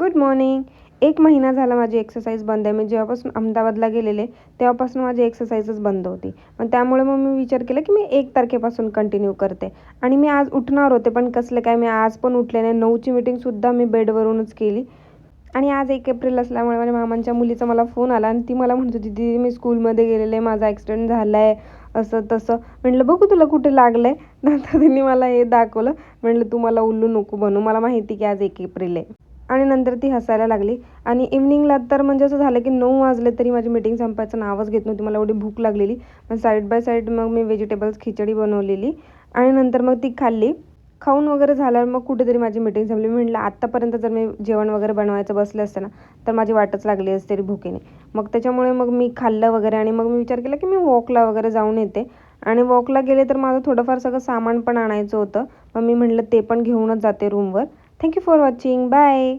Good morning. 1 महिना झाला माझी एक्सरसाइज बंद आहे. मी जेव्हापासून अहमदाबादला गेलेले तेव्हापासून माझी एक्सरसाइजच बंद होती. त्यामुळे मग मी विचार केला की मी 1 तारखेपासून कंटिन्यू करते. आणि मी आज उठणार होते, पण कसलं काय मी आज पण उठले नाही. 9ची मीटिंगसुद्धा मी बेडवरूनच केली. आणि आज 1 एप्रिल असल्यामुळे माझ्या मामांच्या मुलीचा मला फोन आला आणि ती मला म्हणत होती, "दीदी मी स्कूलमध्ये गेलेले, माझा ॲक्सिडेंट झाला आहे." असं तसं. म्हटलं, "बघू तुला कुठे लागलं आहे?" नंतर तिने मला हे दाखवलं. म्हटलं, "तू मला उल्लू नको बनवू. मला माहिती की आज 1 एप्रिल आहे." आणि नंतर ती हसायला लागली. आणि इव्हनिंगला तर म्हणजे असं झालं की 9 वाजले तरी माझी मीटिंग संपायचं नावच घेत नव्हती. मला एवढी भूक लागलेली. मग साईड बाय साईड मग मी व्हेजिटेबल्स खिचडी बनवलेली आणि नंतर मग ती खाल्ली. खाऊन वगैरे झाल्यावर मग कुठेतरी माझी मीटिंग संपली. मी म्हटलं आत्तापर्यंत जर मी जेवण वगैरे बनवायचं बसले असते ना, तर माझी वाटच लागली असते भुकेने. मग त्याच्यामुळे मग मी खाल्लं वगैरे आणि मग मी विचार केला की मी वॉकला वगैरे जाऊन येते. आणि वॉकला गेले तर माझं थोडंफार सगळं सामान पण आणायचं होतं. मग मी म्हटलं ते पण घेऊनच जाते रूमवर. Thank you for watching. Bye.